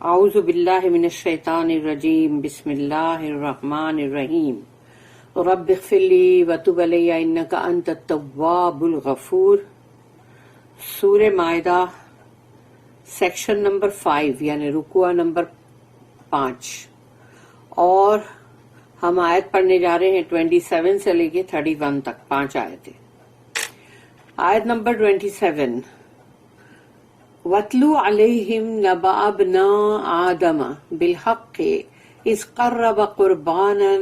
اعوذ باللہ من الشیطان الرجیم بسم اللہ الرحمن الرحیم رب اغفر لی وتب علی انک انت التواب الغفور۔ سورہ مائدہ سیکشن نمبر 5 یعنی رکوع نمبر 5، اور ہم آیت پڑھنے جا رہے ہیں 27 سے لے کے 31 تک، 5 آیتیں۔ آیت نمبر 27، وَاتْلُ عَلَيْهِمْ نَبَأَ ابْنَىٰ آدَمَ بِالْحَقِّ إِذْ قَرَّبَ قُرْبَانًا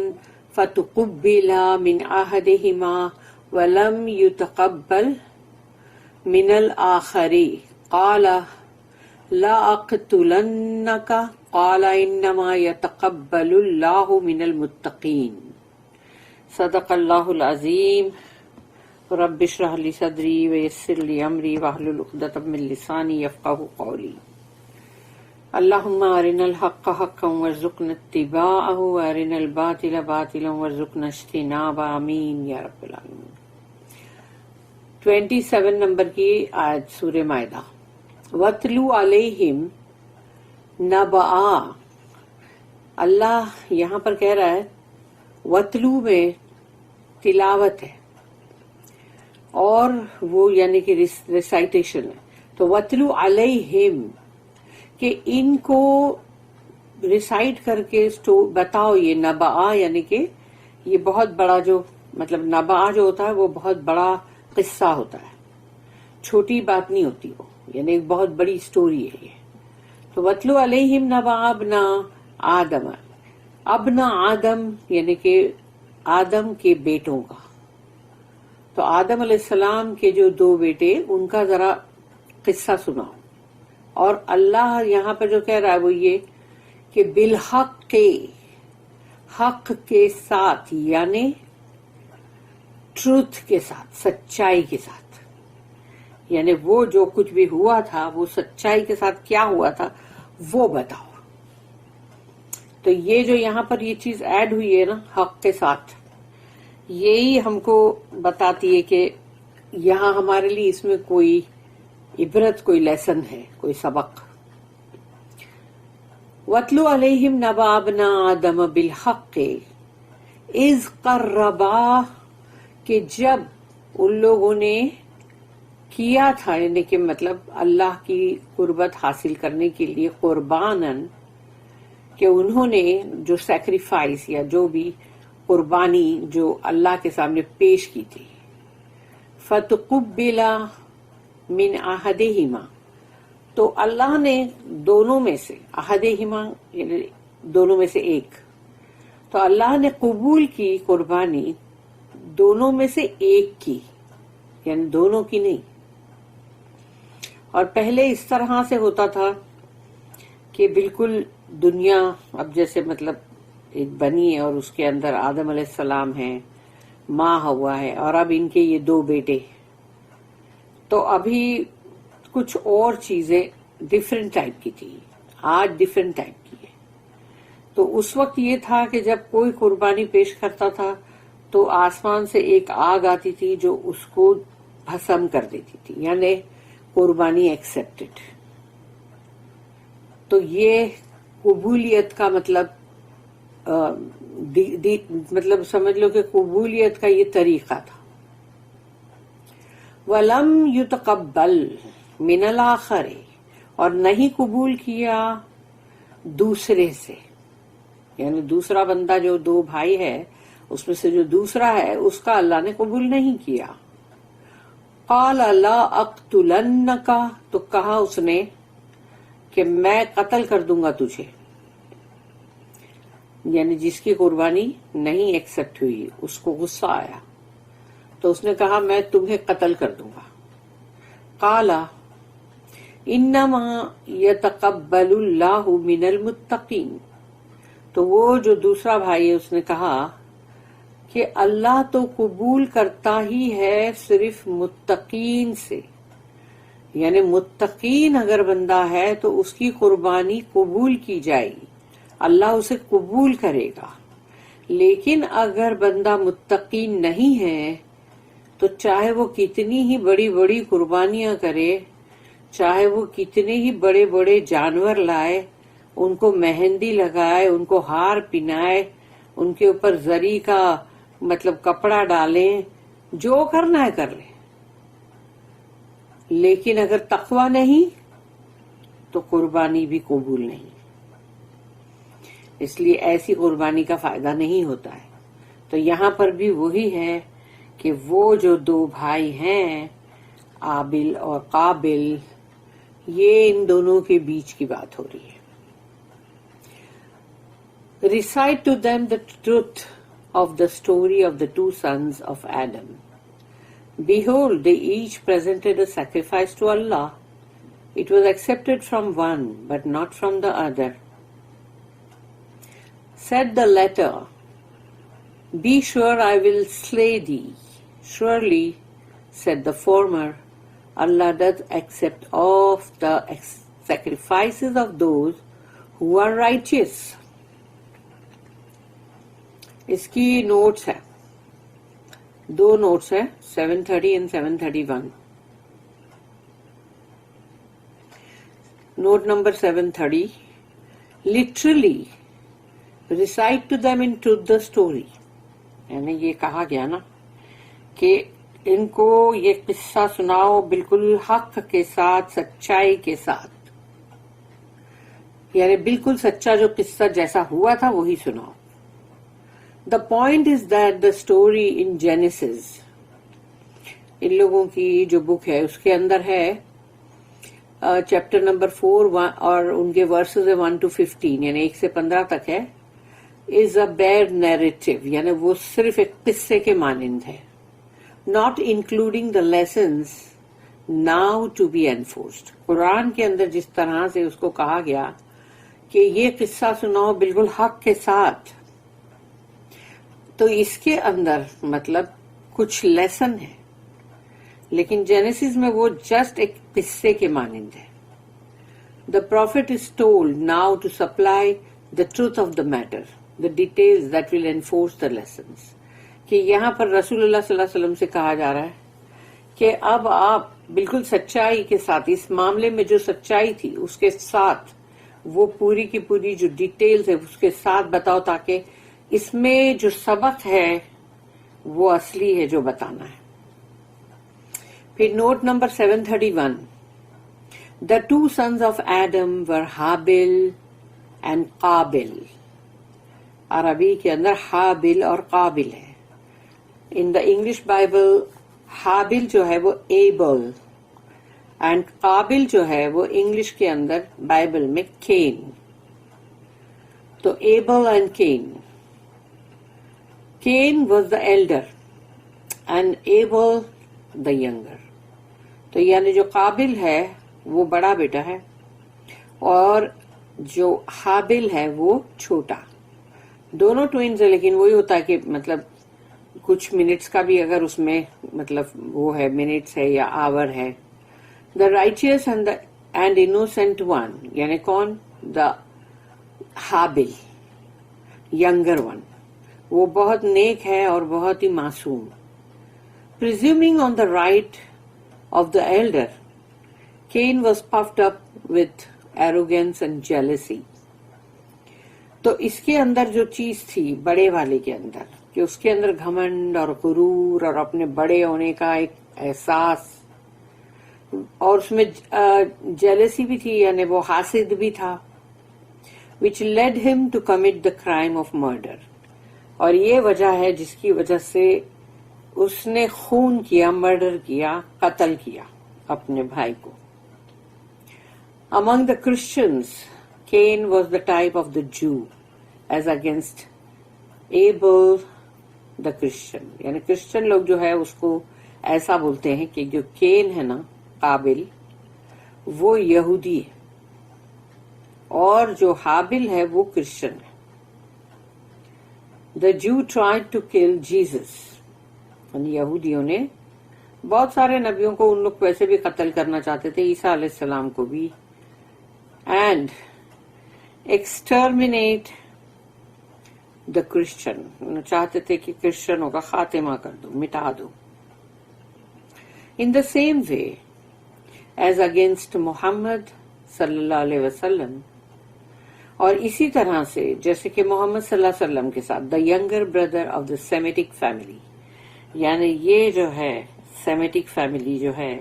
فَتُقُبِّلَ مِنْ أَحَدِهِمَا وَلَمْ يُتَقَبَّلْ مِنَ الْآخَرِ قَالَ لَأَقْتُلَنَّكَ قَالَ إِنَّمَا يَتَقَبَّلُ اللَّهُ مِنَ الْمُتَّقِينَ۔ صدق اللہ العظیم۔ رب اشرح لی صدری ویسر لی امری واحلل عقدۃ من لسانی یفقہوا قولی۔ اللہم ارنا الحق حقا وارزقنا اتباعہ وارنا الباطل باطلا وارزقنا اجتنابہ، آمین یا رب العالمین۔ 27 نمبر کی آیت سورہ مائدہ۔ وَاتْلُ عَلَيْهِمْ نَبَأَ، اللہ یہاں پر کہہ رہا ہے وَاتْلُ میں تلاوت ہے اور وہ یعنی کہ ریسائٹیشن ہے، تو وَاتْلُ عَلَيْهِمْ کہ ان کو ریسائٹ کر کے بتاؤ۔ یہ نبأ یعنی کہ یہ بہت بڑا جو مطلب نبأ جو ہوتا ہے وہ بہت بڑا قصہ ہوتا ہے، چھوٹی بات نہیں ہوتی، وہ یعنی ایک بہت بڑی سٹوری ہے یہ۔ تو وَاتْلُ عَلَيْهِمْ نَبَأَ ابْنَىٰ آدَمَ، ابن آدم یعنی کہ آدم کے بیٹوں کا۔ تو آدم علیہ السلام کے جو 2 بیٹے، ان کا ذرا قصہ سناؤ۔ اور اللہ یہاں پر جو کہہ رہا ہے وہ یہ کہ بالحق کے، حق کے ساتھ یعنی ٹروتھ کے ساتھ، سچائی کے ساتھ، یعنی وہ جو کچھ بھی ہوا تھا وہ سچائی کے ساتھ کیا ہوا تھا وہ بتاؤ۔ تو یہ جو یہاں پر یہ چیز ایڈ ہوئی ہے نا حق کے ساتھ، یہی ہم کو بتاتی ہے کہ یہاں ہمارے لیے اس میں کوئی عبرت، کوئی لیسن ہے، کوئی سبق۔ وَاتْلُ عَلَيْهِمْ نَبَأَ ابْنَىٰ آدَمَ بِالْحَقِّ إِذْ قَرَّبَا کہ جب ان لوگوں نے کیا تھا، یعنی کہ مطلب اللہ کی قربت حاصل کرنے کے لیے قرباناً، کہ انہوں نے جو سیکریفائس یا جو بھی قربانی جو اللہ کے سامنے پیش کی تھی، فَتُقُبِّلَ مِنْ أَحَدِهِمَا تو اللہ نے دونوں میں سے، أَحَدِهِمَا یعنی دونوں میں سے ایک، تو اللہ نے قبول کی قربانی دونوں میں سے ایک کی، یعنی دونوں کی نہیں۔ اور پہلے اس طرح سے ہوتا تھا کہ بالکل دنیا اب جیسے مطلب ایک بنی ہے اور اس کے اندر آدم علیہ السلام ہے، ماں ہوا ہے، اور اب ان کے یہ 2 بیٹے، تو ابھی کچھ اور چیزیں ڈیفرنٹ ٹائپ کی تھی، آج ڈیفرنٹ ٹائپ کی ہے۔ تو اس وقت یہ تھا کہ جب کوئی قربانی پیش کرتا تھا تو آسمان سے ایک آگ آتی تھی جو اس کو بھسم کر دیتی تھی، یعنی قربانی ایکسپٹڈ۔ تو یہ قبولیت کا مطلب مطلب سمجھ لو کہ قبولیت کا یہ طریقہ تھا۔ وَلَمْ يُتَقَبَّلْ مِنَ الْآخَرِ اور نہیں قبول کیا دوسرے سے، یعنی دوسرا بندہ جو 2 بھائی ہے اس میں سے جو دوسرا ہے اس کا اللہ نے قبول نہیں کیا۔ قَالَ لَأَقْتُلَنَّكَ تو کہا اس نے کہ میں قتل کر دوں گا تجھے، یعنی جس کی قربانی نہیں ایکسپٹ ہوئی اس کو غصہ آیا تو اس نے کہا میں تمہیں قتل کر دوں گا۔ قال انما يتقبل اللہ من المتقین تو وہ جو دوسرا بھائی ہے اس نے کہا کہ اللہ تو قبول کرتا ہی ہے صرف متقین سے، یعنی متقین اگر بندہ ہے تو اس کی قربانی قبول کی جائے گی، اللہ اسے قبول کرے گا۔ لیکن اگر بندہ متقین نہیں ہے تو چاہے وہ کتنی ہی بڑی بڑی قربانیاں کرے، چاہے وہ کتنے ہی بڑے بڑے جانور لائے، ان کو مہندی لگائے، ان کو ہار پہنائے، ان کے اوپر زری کا مطلب کپڑا ڈالیں، جو کرنا ہے کر لیں، لیکن اگر تقوی نہیں تو قربانی بھی قبول نہیں. اس لیے ایسی قربانی کا فائدہ نہیں ہوتا ہے. تو یہاں پر بھی وہی ہے کہ وہ جو دو بھائی ہیں آبل اور قابل، یہ ان دونوں کے بیچ کی بات ہو رہی ہے. Recite to them the truth of the story of the two sons of Adam. Behold, they each presented a sacrifice to Allah. It was accepted from one, but not from the other. Said the latter, Be sure I will slay thee. Surely, said the former, Allah does accept of the sacrifices of those who are righteous. اس کی notice ہے، دو notice ہیں، 730 and 731. Note number 730، literally recite to them in truth the story. یعنی یہ کہا گیا نا کہ ان کو یہ قصہ سناؤ بالکل حق کے ساتھ، سچائی کے ساتھ، یعنی بالکل سچا جو قصہ جیسا ہوا تھا وہی سناؤ. The point is that the story in Genesis، ان لوگوں کی جو بک ہے اس کے اندر ہے چیپٹر نمبر 4 اور ان کے ورسز 1 to 15، یعنی 1 سے 15 تک ہے، is a bare narrative، یعنی وہ صرف ایک قصے کے مانند ہے، not including the lessons now to be enforced. قرآن کے اندر جس طرح سے اس کو کہا گیا کہ یہ قصہ سناؤ بالکل حق کے ساتھ، تو اس کے اندر مطلب کچھ لیسن ہے، لیکن جینیسس میں وہ جسٹ ایک قصے کے مانند ہے. The prophet is told now to supply the truth of the matter, the details that will enforce the lessons. کہ یہاں پر رسول اللہ صلی اللہ علیہ وسلم سے کہا جا رہا ہے کہ اب آپ بالکل سچائی کے ساتھ، اس معاملے میں جو سچائی تھی اس کے ساتھ وہ پوری کی پوری جو ڈیٹیلز ہے اس کے ساتھ بتاؤ، تاکہ اس میں جو سبق ہے وہ اصلی ہے جو بتانا ہے. پھر note number 731، The two sons of Adam were Habil and Qabil. عربی کے اندر حابل اور قابل ہے. In the English Bible حابل جو ہے وہ ایبل اینڈ قابل جو ہے وہ انگلش کے اندر بائبل میں کین. تو able and can. Cain was the elder and Abel the younger. تو یعنی جو قابل ہے وہ بڑا بیٹا ہے اور جو حابل ہے وہ چھوٹا. دونوں ٹوئنز ہیں، لیکن وہی ہوتا ہے کہ مطلب کچھ منٹس کا بھی اگر اس میں مطلب وہ ہے، منٹس ہے یا آور ہے. The righteous and innocent one، یعنی کون؟ The حابل، younger one، وہ بہت نیک ہے اور بہت ہی معصوم. Presuming on the right of the elder, Cain was puffed up with arrogance and jealousy. تو اس کے اندر جو چیز تھی بڑے والے کے اندر، کہ اس کے اندر گھمنڈ اور غرور اور اپنے بڑے ہونے کا ایک احساس، اور اس میں جیلسی بھی تھی، یعنی وہ حاسد بھی تھا. which led him to commit the crime of murder. اور یہ وجہ ہے جس کی وجہ سے اس نے خون کیا، مرڈر کیا، قتل کیا اپنے بھائی کو. Among the Christians, Cain was the type of the Jew as against Abel the Christian. یعنی کرسچن لوگ جو ہے اس کو ایسا بولتے ہیں کہ جو کین ہے نا قابل، وہ یہودی ہے اور جو حابل ہے وہ کرسچن ہے. The Jew tried to kill Jesus. یہودیوں نے بہت سارے نبیوں کو ان لوگ ویسے بھی قتل کرنا چاہتے تھے، عیسیٰ علیہ السلام کو بھی. And exterminate the Christian. چاہتے تھے کہ کرسچنوں کا خاتمہ کر دو، مٹا دو. In the same way as against Muhammad sallallahu alaihi wasallam, اور اسی طرح سے جیسے کہ محمد صلی اللہ علیہ وسلم کے ساتھ the younger brother of the Semitic family, یعنی یہ جو ہے سیمیٹک فیملی جو ہے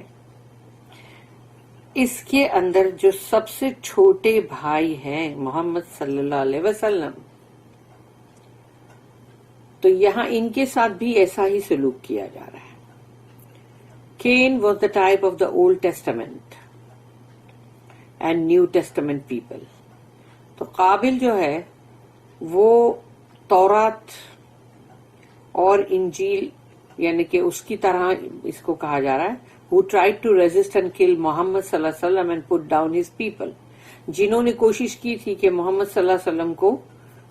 اس کے اندر جو سب سے چھوٹے بھائی ہیں محمد صلی اللہ علیہ وسلم، تو یہاں ان کے ساتھ بھی ایسا ہی سلوک کیا جا رہا ہے. Can was the type of the old Testament and new Testament people. تو قابل جو ہے وہ تورات اور انجیل یعنی کہ اس کی طرح اس کو کہا جا رہا ہے who tried to resist and kill محمد صلی اللہ علیہ وسلم and put down his people، جنہوں نے کوشش کی تھی کہ محمد صلی اللہ علیہ وسلم کو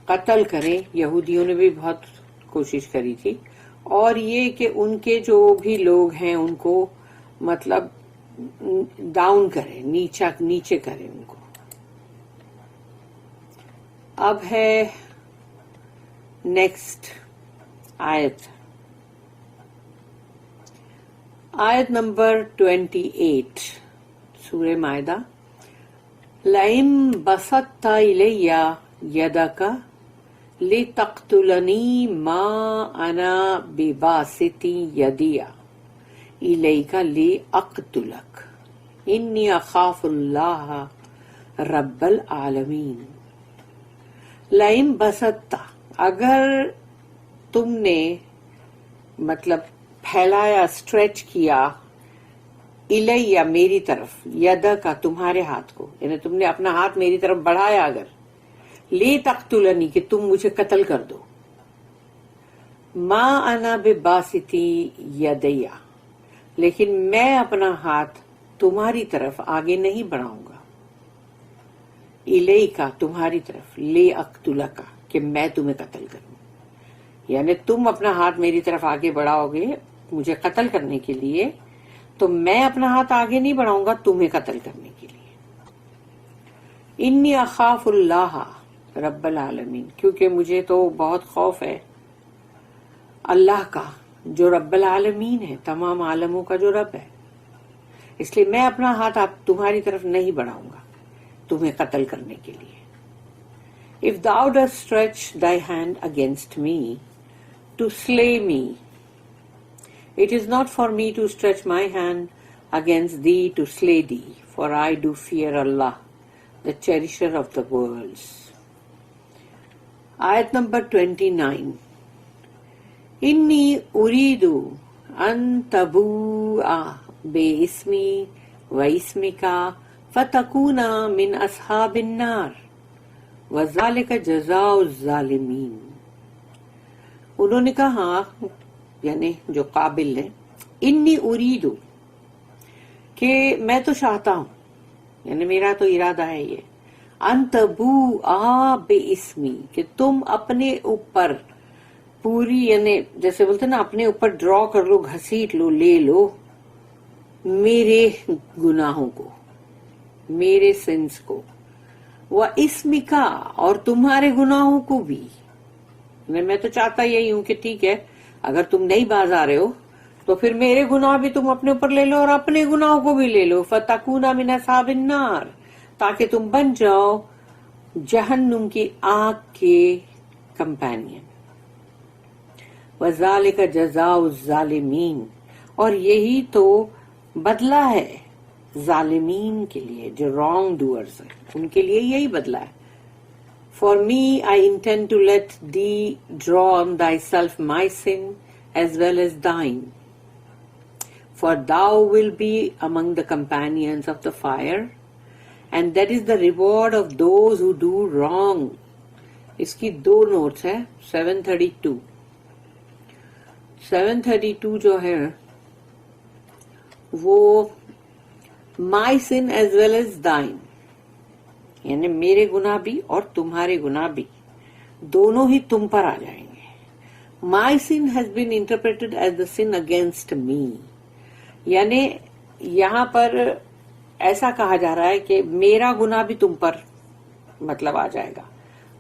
قتل کریں. یہودیوں نے بھی بہت کوشش کری تھی، اور یہ کہ ان کے جو بھی لوگ ہیں ان کو مطلب ڈاؤن کریں، نیچے کریں ان کو. اب ہے نیکسٹ آیت نمبر 28 سورہ مائدہ. لَئِن بَسَطتَ إِلَيَّ يَدَكَ لِتَقْتُلَنِي مَا أَنَا بِبَاسِطٍ يَدِيَ إِلَيْكَ لِأَقْتُلَكَ إِنِّي أَخَافُ اللَّهَ رَبَّ الْعَالَمِينَ. لَئِن بَسَطتَ، اگر تم نے مطلب پھیلایا، اسٹریچ کیا، الیہ میری طرف، یدا کا تمہارے ہاتھ کو، یعنی تم نے اپنا ہاتھ میری طرف بڑھایا، اگر لی تقتلنی کہ تم مجھے قتل کر دو، ما انا بباسطی یدیا لیکن میں اپنا ہاتھ تمہاری طرف آگے نہیں بڑھاؤں گا، الیکا تمہاری طرف، لی اقتلکا کہ میں تمہیں قتل کروں. یعنی تم اپنا ہاتھ میری طرف آگے بڑھاؤ گے مجھے قتل کرنے کے لیے، تو میں اپنا ہاتھ آگے نہیں بڑھاؤں گا تمہیں قتل کرنے کے لیے. انی اخاف اللہ رب العالمین، کیونکہ مجھے تو بہت خوف ہے اللہ کا جو رب العالمین ہے، تمام عالموں کا جو رب ہے، اس لیے میں اپنا ہاتھ تمہاری طرف نہیں بڑھاؤں گا تمہیں قتل کرنے کے لیے. If thou dost stretch thy hand against me to slay me, it is not for me to stretch my hand against thee to slay thee, for I do fear Allah, the cherisher of the worlds. Ayat number 29. Inni uridu an tabu'a bi ismi wa ismika fatakuna min ashabin nar. وَذَلِكَ جَزَاءُ الظَّالِمِينَ. انہوں نے کہا یعنی جو قابل نے، انی اریدو کہ میں تو چاہتا ہوں، یعنی میرا تو ارادہ ہے یہ، ان تبوء باسمی کہ تم اپنے اوپر پوری یعنی جیسے بولتے نا اپنے اوپر ڈرا کر لو، گھسیٹ لو، لے لو میرے گناہوں کو، میرے سنس کو، وَإِسْمِكَ اور تمہارے گناہوں کو بھی. میں تو چاہتا یہی ہوں کہ ٹھیک ہے اگر تم نہیں باز آ رہے ہو تو پھر میرے گناہ بھی تم اپنے اوپر لے لو اور اپنے گناہوں کو بھی لے لو. فَتَكُونَ مِنْ أَصْحَابِ النَّارِ تاکہ تم بن جاؤ جہنم کی آگ کے کمپینین. وَذَلِكَ جَزَاءُ الظَّالِمِينَ اور یہی تو بدلہ ہے ظالمین کے لیے، جو رانگ ڈوئرز ہیں ان کے لیے یہی بدلہ ہے. For me I intend to let thee draw on thyself my sin as well as thine, for thou wilt be among the companions of the fire, and that is the reward of those who do wrong. اس کی دو notice ہے. 732 جو ہے وہ my sin as well as thine یعنی میرے گناہ بھی اور تمہارے گناہ بھی دونوں ہی تم پر آ جائیں گے. my sin has been interpreted as the sin against me یعنی یہاں پر ایسا کہا جا رہا ہے کہ میرا گناہ بھی تم پر مطلب آ جائے گا.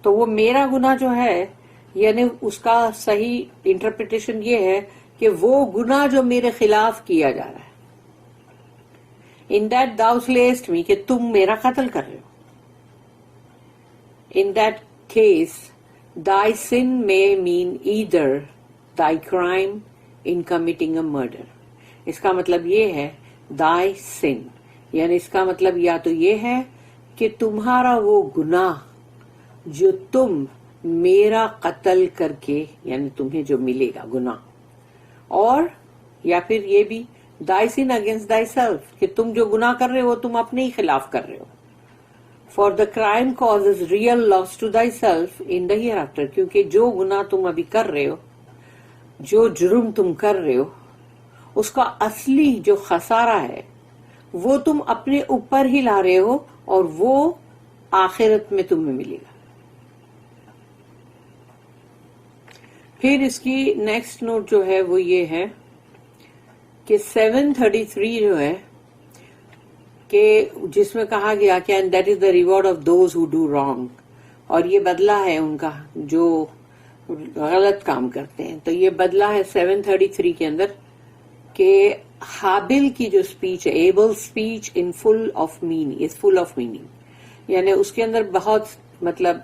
تو وہ میرا گناہ جو ہے یعنی اس کا صحیح انٹرپریٹیشن یہ ہے کہ وہ گناہ جو میرے خلاف کیا جا رہا ہے. In that thou slayest me کہ تم میرا قتل کر رہے ہو. In that case, thy sin may mean either thy crime in committing a murder. اس کا مطلب یہ ہے thy sin، یعنی اس کا مطلب یا تو یہ ہے کہ تمہارا وہ گناہ جو تم میرا قتل کر کے، یعنی تمہیں جو ملے گا گناہ، اور یا پھر یہ بھی thy sin against thyself، کہ تم جو گناہ کر رہے ہو تم اپنے ہی خلاف کر رہے ہو. For the crime causes real loss to thyself in the hereafter، کیونکہ جو گناہ تم ابھی کر رہے ہو، جو جرم تم کر رہے ہو، اس کا اصلی جو خسارہ ہے وہ تم اپنے اوپر ہی لا رہے ہو، اور وہ آخرت میں تمہیں ملے گا. پھر اس کی نیکسٹ نوٹ جو ہے وہ یہ ہے کہ 733 جو ہے کہ جس میں کہا گیا کہ and that is the reward of those who do wrong، اور یہ بدلہ ہے ان کا جو غلط کام کرتے ہیں. تو یہ بدلہ ہے 733 کے اندر کہ حابل کی جو اسپیچ ہے، able speech in full of meaning, is full of meaning, یعنی اس کے اندر بہت مطلب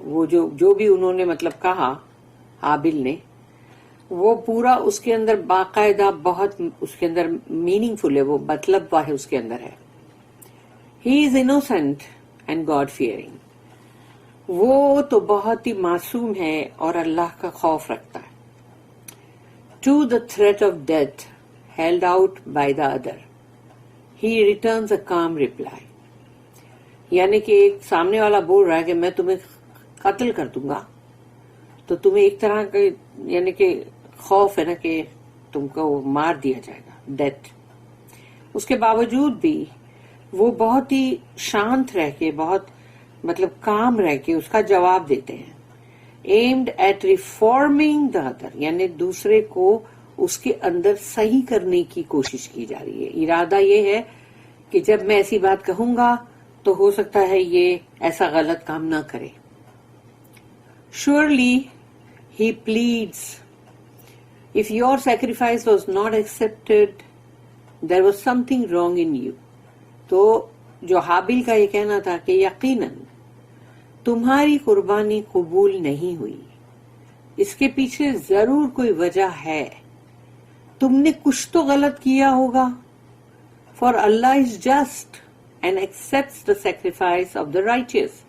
وہ جو بھی انہوں نے مطلب کہا حابل نے، وہ پورا اس کے اندر باقاعدہ بہت اس کے اندر میننگ فل ہے، وہ مطلب ہے اس کے اندر ہے. ہی از انوسینٹ اینڈ گاڈ فیئرنگ، وہ تو بہت ہی معصوم ہے اور اللہ کا خوف رکھتا ہے. To the threat of death held out by the other he returns a calm reply, یعنی کہ ایک سامنے والا بول رہا ہے کہ میں تمہیں قتل کر دوں گا، تو تمہیں ایک طرح کا یعنی کہ خوف ہے نا کہ تم کو مار دیا جائے گا، ڈیتھ. اس کے باوجود بھی وہ بہت ہی شانت رہ کے، بہت مطلب کام رہ کے اس کا جواب دیتے ہیں. Aimed at reforming the other, یعنی دوسرے کو اس کے اندر صحیح کرنے کی کوشش کی جا رہی ہے. ارادہ یہ ہے کہ جب میں ایسی بات کہوں گا تو ہو سکتا ہے یہ ایسا غلط کام نہ کرے. Surely he pleads, if your sacrifice was not accepted, there was something wrong in you. تو جو حابل کا یہ کہنا تھا کہ یقیناً تمہاری قربانی قبول نہیں ہوئی، اس کے پیچھے ضرور کوئی وجہ ہے، تم نے کچھ تو غلط کیا ہوگا. For Allah is just and accepts the sacrifice of the righteous،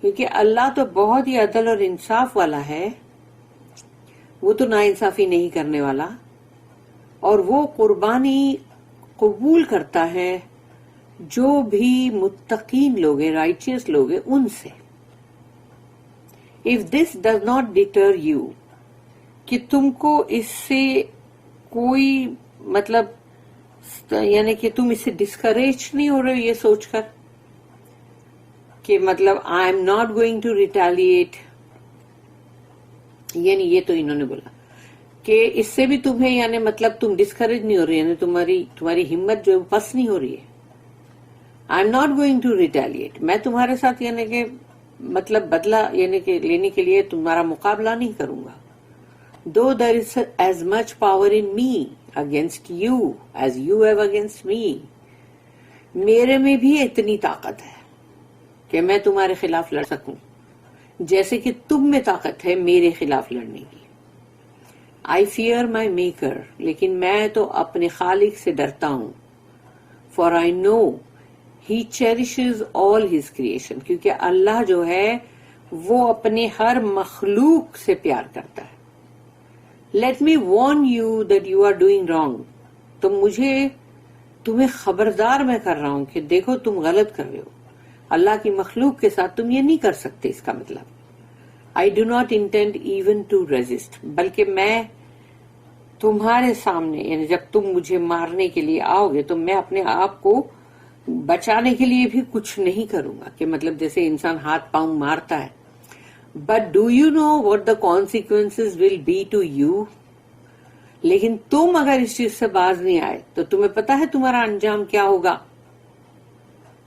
کیونکہ اللہ تو بہت ہی عدل اور انصاف والا ہے، وہ تو ناانصافی نہیں کرنے والا، اور وہ قربانی قبول کرتا ہے جو بھی متقین لوگ ہیں، رائچیس لوگ ہیں، ان سے. If this does not deter you، کہ تم کو اس سے کوئی مطلب یعنی کہ تم اس سے ڈسکریج نہیں ہو رہے ہو یہ سوچ کر کہ مطلب I am not going to retaliate, یعنی یہ تو انہوں نے بولا کہ اس سے بھی تمہیں یعنی مطلب تم ڈسکریج نہیں ہو رہی، یعنی تمہاری ہمت جو پس نہیں ہو رہی ہے. I am not going to retaliate, میں تمہارے ساتھ یعنی کہ مطلب بدلہ یعنی کہ لینے کے لیے تمہارا مقابلہ نہیں کروں گا. Though there is as much power in me against you as you have against me، میرے میں بھی اتنی طاقت ہے کہ میں تمہارے خلاف لڑ سکوں جیسے کہ تم میں طاقت ہے میرے خلاف لڑنے کی. I fear my maker، لیکن میں تو اپنے خالق سے ڈرتا ہوں. For I know he cherishes all his creation، کیونکہ اللہ جو ہے وہ اپنے ہر مخلوق سے پیار کرتا ہے. Let me warn you that you are doing wrong، تو تمہیں خبردار میں کر رہا ہوں کہ دیکھو تم غلط کر رہے ہو، اللہ کی مخلوق کے ساتھ تم یہ نہیں کر سکتے. اس کا مطلب I do not intend even to resist، بلکہ میں تمہارے سامنے یعنی جب تم مجھے مارنے کے لیے آؤ گے تو میں اپنے آپ کو بچانے کے لیے بھی کچھ نہیں کروں گا، کہ مطلب جیسے انسان ہاتھ پاؤں مارتا ہے. But do you know what the consequences will be to you؟ لیکن تم اگر اس چیز سے باز نہیں آئے تو تمہیں پتا ہے تمہارا انجام کیا ہوگا.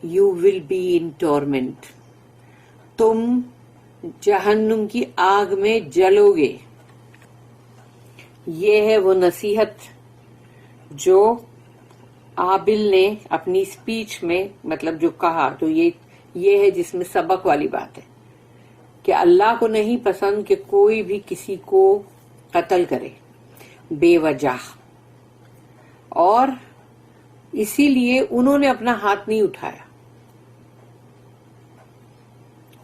You will be in torment، تم جہنم کی آگ میں جلو گے. یہ ہے وہ نصیحت جو عابل نے اپنی سپیچ میں مطلب جو کہا، تو یہ ہے جس میں سبق والی بات ہے کہ اللہ کو نہیں پسند کہ کوئی بھی کسی کو قتل کرے بے وجہ، اور اسی لیے انہوں نے اپنا ہاتھ نہیں اٹھایا.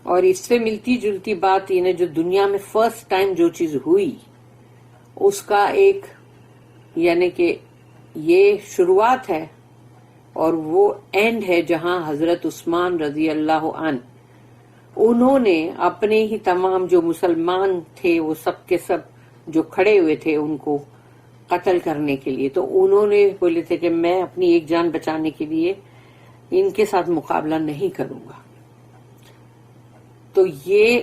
اور اس سے ملتی جلتی بات یہ جو دنیا میں فرسٹ ٹائم جو چیز ہوئی اس کا ایک یعنی کہ یہ شروعات ہے اور وہ اینڈ ہے جہاں حضرت عثمان رضی اللہ عنہ انہوں نے اپنے ہی تمام جو مسلمان تھے وہ سب کے سب جو کھڑے ہوئے تھے ان کو قتل کرنے کے لیے، تو انہوں نے بولے تھے کہ میں اپنی ایک جان بچانے کے لیے ان کے ساتھ مقابلہ نہیں کروں گا. تو یہ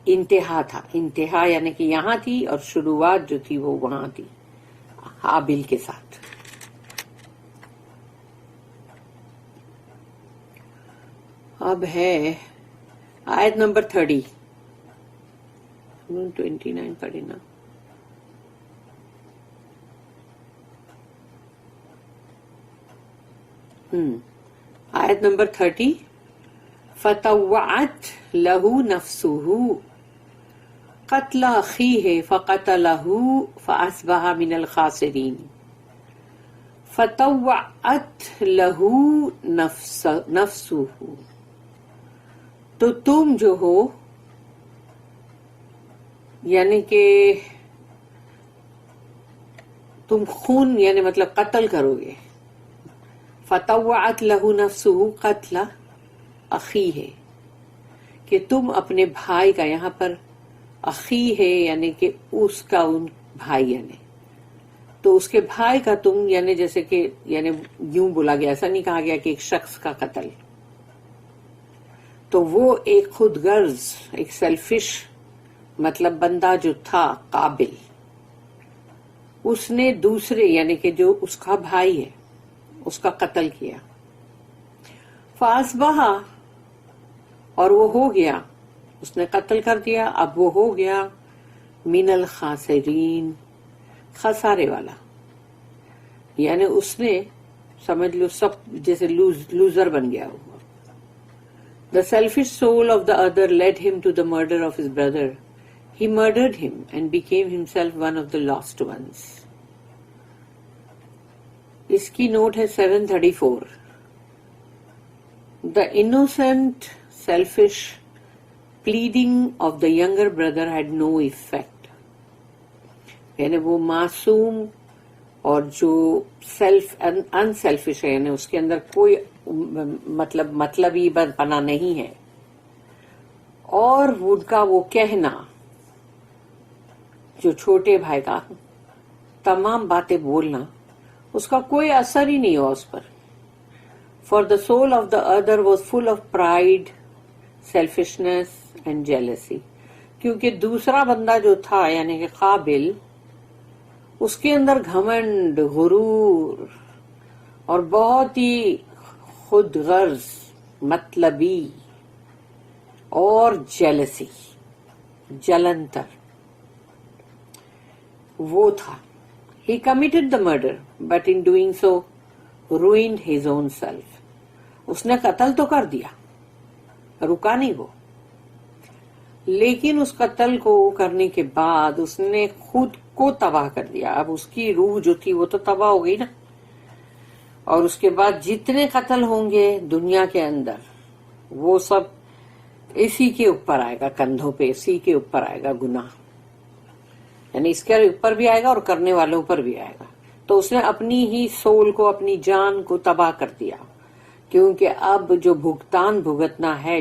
انتہا تھا، انتہا یعنی کہ یہاں تھی اور شروعات جو تھی وہ وہاں تھی حابیل کے ساتھ. اب ہے آیت نمبر 30. 29 پڑھے نا. آیت نمبر 30. فطوعت له نفسه قتل اخیہ فقتلہ فاصبح من الخاسرین. فطوعت له نفسه، تو تم جو ہو یعنی کہ تم خون یعنی مطلب قتل کرو گے. فطوعت له نفسه قتل اخی ہے کہ تم اپنے بھائی کا، یہاں پر اخی ہے یعنی کہ اس کا ان بھائی یعنی تو اس کے بھائی کا تم یعنی جیسے کہ یعنی یوں بولا گیا، ایسا نہیں کہا گیا کہ ایک شخص کا قتل. تو وہ ایک خود غرض ایک سیلفش مطلب بندہ جو تھا قابل، اس نے دوسرے یعنی کہ جو اس کا بھائی ہے اس کا قتل کیا. فاصبح، اور وہ ہو گیا، اس نے قتل کر دیا، اب وہ ہو گیا من الخاسرین، خسارے والا. یعنی اس نے سمجھ لو سب جیسے لوزر بن گیا. The selfish soul of the other led him to the murder of his brother. He murdered him and became himself one of the lost ones. اس کی نوٹ ہے 734. The innocent, selfish pleading of the younger brother had no effect. یعنی وہ معصوم اور جو self انسیلفش ہے یعنی اس کے اندر کوئی مطلبی پنا نہیں ہے، اور ان کا وہ کہنا جو چھوٹے بھائی کا تمام باتیں بولنا اس کا کوئی اثر ہی نہیں ہوا اس پر. For the soul of the other was full of pride, selfishness and jealousy. کیونکہ دوسرا بندہ جو تھا یعنی کہ قابل، اس کے اندر گھمنڈ، غرور اور بہت ہی خود غرض، مطلبی اور جیلسی، جلنتر وہ تھا. He committed the murder, but in doing so ruined his own self. اس نے قتل تو کر دیا، رکا نہیں وہ، لیکن اس قتل کو کرنے کے بعد اس نے خود کو تباہ کر دیا. اب اس کی روح جو تھی وہ تو تباہ ہو گئی نا. اور اس کے بعد جتنے قتل ہوں گے دنیا کے اندر وہ سب اسی کے اوپر آئے گا، کندھوں پہ اسی کے اوپر آئے گا گناہ، یعنی اس کے اوپر بھی آئے گا اور کرنے والوں پر بھی آئے گا. تو اس نے اپنی ہی سول کو، اپنی جان کو تباہ کر دیا، کیونکہ اب جو بھگتان بھگتنا ہے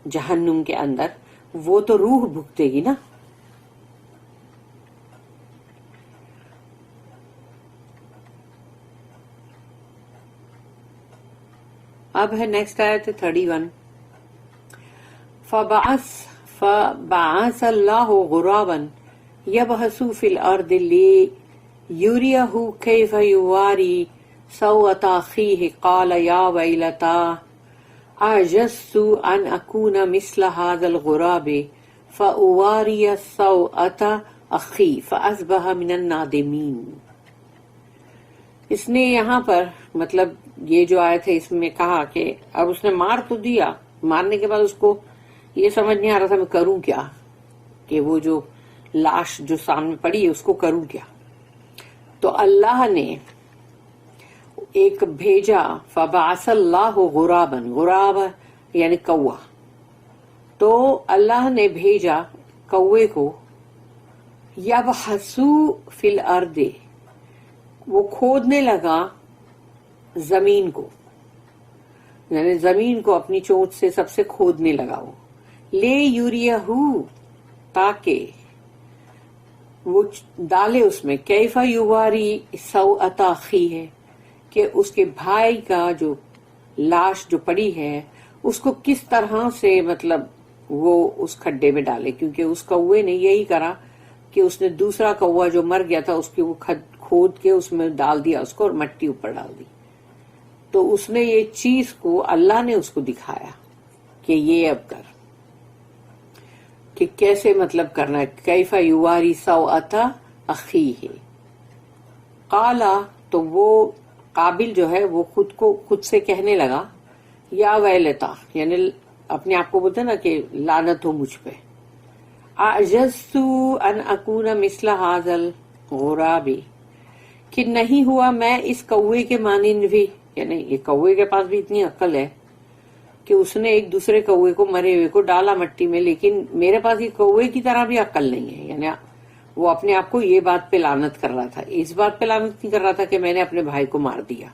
جہنم کے اندر وہ تو روح بھگتے گی نا. اب ہے نیکسٹ آیت 31. فبعث اللہ غرابا يبحث في الأرض ليريه كيف يواري سوءة أخيه قال يا ويلتى أعجزت أن أكون مثل هذا الغراب فأواري سوءة أخي فأصبح من النادمين. اس نے یہاں پر مطلب یہ جو آیت ہے اس میں کہا کہ اب اس نے مار تو دیا، مارنے کے بعد اس کو یہ سمجھ نہیں آ رہا تھا میں کروں کیا، کہ وہ جو لاش جو سامنے پڑی ہے اس کو کروں کیا. تو اللہ نے ایک بھیجا، فبعث اللہ غرابا، غراب یعنی کوا، تو اللہ نے بھیجا کوے کو، یبحثو فی الارض، وہ کھودنے لگا زمین کو، یعنی زمین کو اپنی چونچ سے سب سے کھودنے لگا وہ، لے یوریہو، تاکہ وہ ڈالے اس میں، کیفا یواری سوءۃ اخیہ، کہ اس کے بھائی کا جو لاش جو پڑی ہے اس کو کس طرح سے مطلب وہ اس کھڈے میں ڈالے، کیونکہ اس کوے نے یہی کرا کہ اس نے دوسرا کوا جو مر گیا تھا اس کی وہ کھود کے اس میں ڈال دیا اس کو اور مٹی اوپر ڈال دی. تو اس نے یہ چیز کو اللہ نے اس کو دکھایا کہ یہ اب کر، کہ کیسے مطلب کرنا ہے، کیف یواری سوءۃ اخیہ. قالا، تو وہ قابل جو ہے وہ خود سے کہنے لگا، یا ویلتا، یعنی اپنے آپ کو بولتے نا کہ لعنت ہو مجھ پہ، اعجزت ان اکون مثل ھذا الغراب، کہ نہیں ہوا میں اس کوے کے مانند بھی، یعنی یہ کوے کے پاس بھی اتنی عقل ہے کہ اس نے ایک دوسرے کوے کو مرے ہوئے کو ڈالا مٹی میں، لیکن میرے پاس یہ کوے کی طرح بھی عقل نہیں ہے. یعنی وہ اپنے آپ کو یہ بات پہ لعنت کر رہا تھا، اس بات پہ لعنت نہیں کر رہا تھا کہ میں نے اپنے بھائی کو مار دیا.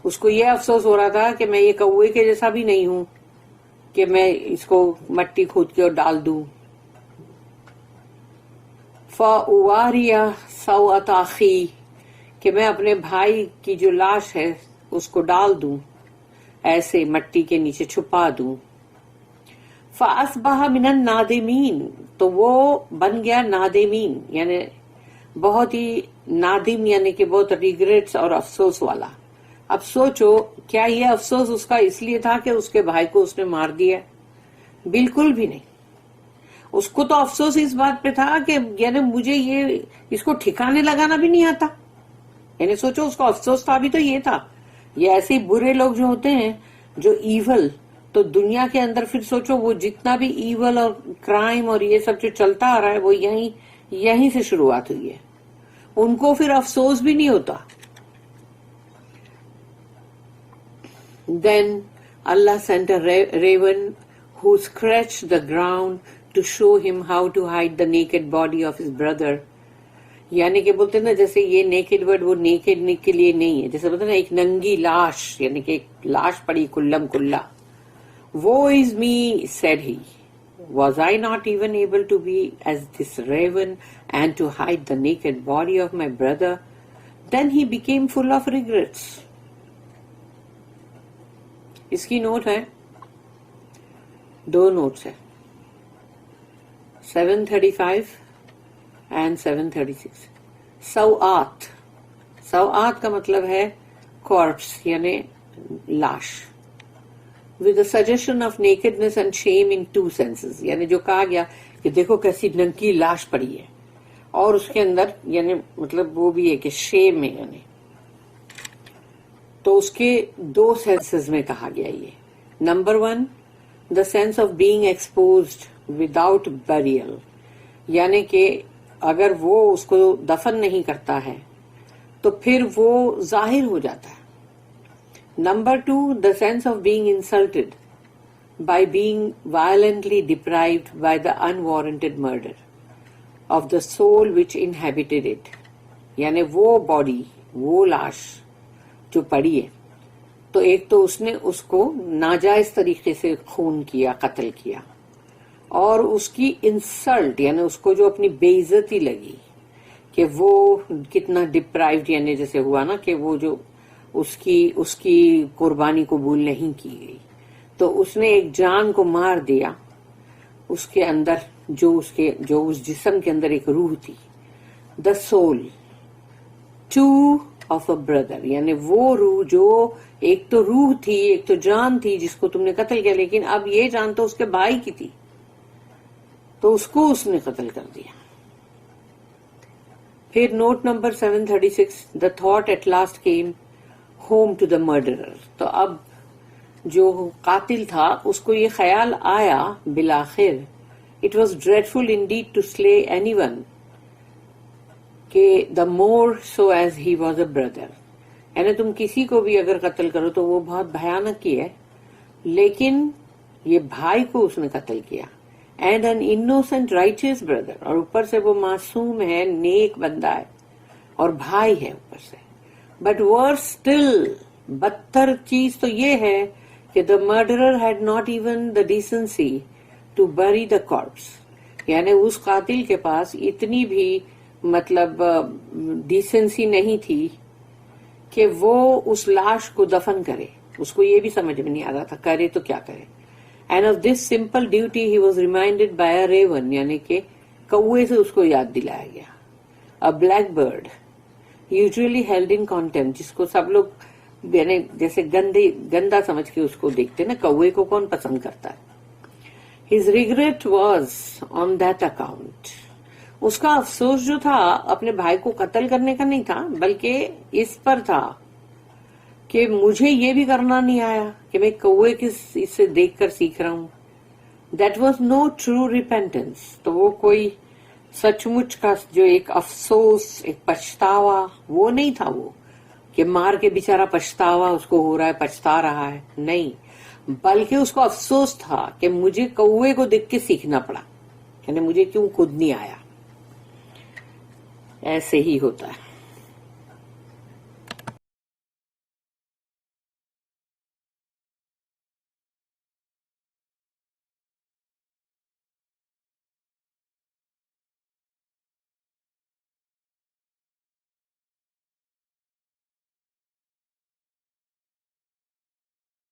اس کو یہ افسوس ہو رہا تھا کہ میں یہ کوے کے جیسا بھی نہیں ہوں کہ میں اس کو مٹی کھود کے اور ڈال دوں. فَأُوَارِيَ سَوْءَةَ أَخِي، کہ میں اپنے بھائی کی جو لاش ہے اس کو ڈال دوں، ایسے مٹی کے نیچے چھپا دوں. فَأَصْبَحَ مِنَ النَّادِمِينَ، تو وہ بن گیا نادمین، یعنی بہت ہی نادم، یعنی کہ بہت ریگریٹس اور افسوس والا. اب سوچو، کیا یہ افسوس اس کا اس لیے تھا کہ اس کے بھائی کو اس نے مار دیا؟ بالکل بھی نہیں. اس کو تو افسوس اس بات پہ تھا کہ یعنی مجھے یہ اس کو ٹھکانے لگانا بھی نہیں آتا. یعنی سوچو اس کو افسوس تھا بھی تو یہ تھا. یہ ایسے برے لوگ جو ہوتے ہیں جو ایول، تو دنیا کے اندر پھر سوچو وہ جتنا بھی ایول اور کرائم اور یہ سب جو چلتا آ رہا ہے وہ یہیں سے شروعات ہوئی ہے. ان کو پھر افسوس بھی نہیں ہوتا. Then Allah sent a raven who scratched the ground to show him how to hide the naked body of his brother. یعنی کہ بولتے نا جیسے یہ نیکڈ ورڈ وہ نیکڈ کے لیے نہیں ہے، جیسے بولتے نا ایک ننگی لاش، یعنی کہ ایک لاش پڑی کلم کلا. Woe is me, said he. Was I not even able to be as this raven and to hide the naked body of my brother? Then he became full of regrets. اس کی نوٹ ہے، دو notice ہے، 735 and 736. سوآت، سوآت کا مطلب ہے corps یعنی لاش. with the suggestion of nakedness and shame in two senses، یعنی جو کہا گیا کہ دیکھو کیسی ننکی لاش پڑی ہے، اور اس کے اندر یعنی مطلب وہ بھی ہے کہ شیم ہے، یعنی تو اس کے دو سینسز میں کہا گیا. یہ number 1 the sense of being exposed without burial, یعنی کہ اگر وہ اس کو دفن نہیں کرتا ہے تو پھر وہ ظاہر ہو جاتا ہے. Number 2 the sense of being insulted by being violently deprived by the unwarranted murder of the soul which inhabited it, یعنی وہ باڈی، وہ لاش جو پڑی ہے، تو ایک تو اس نے اس کو ناجائز طریقے سے خون کیا، قتل کیا، اور اس کی انسلٹ یعنی اس کو جو اپنی بے عزتی لگی کہ وہ کتنا ڈپرائیوڈ، یعنی جیسے ہوا نا کہ وہ جو اس کی قربانی قبول نہیں کی گئی، تو اس نے ایک جان کو مار دیا. اس کے اندر جو اس جسم کے اندر ایک روح تھی، the soul too of a brother, یعنی وہ روح جو ایک تو روح تھی، ایک تو جان تھی جس کو تم نے قتل کیا، لیکن اب یہ جان تو اس کے بھائی کی تھی تو اس کو اس نے قتل کر دیا. پھر note number 736 the thought at last came home to the murderer. تو اب جو قاتل تھا اس کو یہ خیال آیا بالآخر, it was dreadful indeed to slay anyone, کہ the more so as he was a brother. یعنی تم کسی کو بھی اگر قتل کرو تو وہ بہت بھیانک ہی ہے, لیکن یہ بھائی کو اس نے قتل کیا. And an innocent righteous brother, اور اوپر سے وہ معصوم ہے, نیک بندہ ہے, اور بھائی ہے اوپر سے. بٹ ورس اسٹل, بدتر چیز تو یہ ہے کہ the murderer had not even the decency to bury the corpse. یعنی اس قاتل کے پاس اتنی بھی مطلب ڈیسنسی نہیں تھی کہ وہ اس لاش کو دفن کرے. اس کو یہ بھی سمجھ میں نہیں آ رہا تھا کرے تو کیا کرے. And of this simple duty he was reminded by a raven, یعنی کہ کوے سے اس کو یاد دلایا گیا. A black bird usually held in contempt, جس کو سب لوگ یعنی جیسے گندا سمجھ کے اس کو دیکھتے نا, کوے کو کون پسند کرتا ہے. His regret was on that account, اس کا افسوس جو تھا اپنے بھائی کو قتل کرنے کا نہیں تھا, بلکہ اس پر تھا کہ مجھے یہ بھی کرنا نہیں آیا کہ میں کوے کس اس سے دیکھ کر سیکھ رہا ہوں. That was no true repentance, تو وہ کوئی سچ مچ کا جو ایک افسوس, ایک پچھتاوا وہ نہیں تھا, وہ کہ مار کے بےچارا پچھتاوا اس کو ہو رہا ہے, پچھتا رہا ہے, نہیں, بلکہ اس کو افسوس تھا کہ مجھے کوے کو دیکھ کے سیکھنا پڑا, یعنی مجھے کیوں خود نہیں آیا. ایسے ہی ہوتا ہے.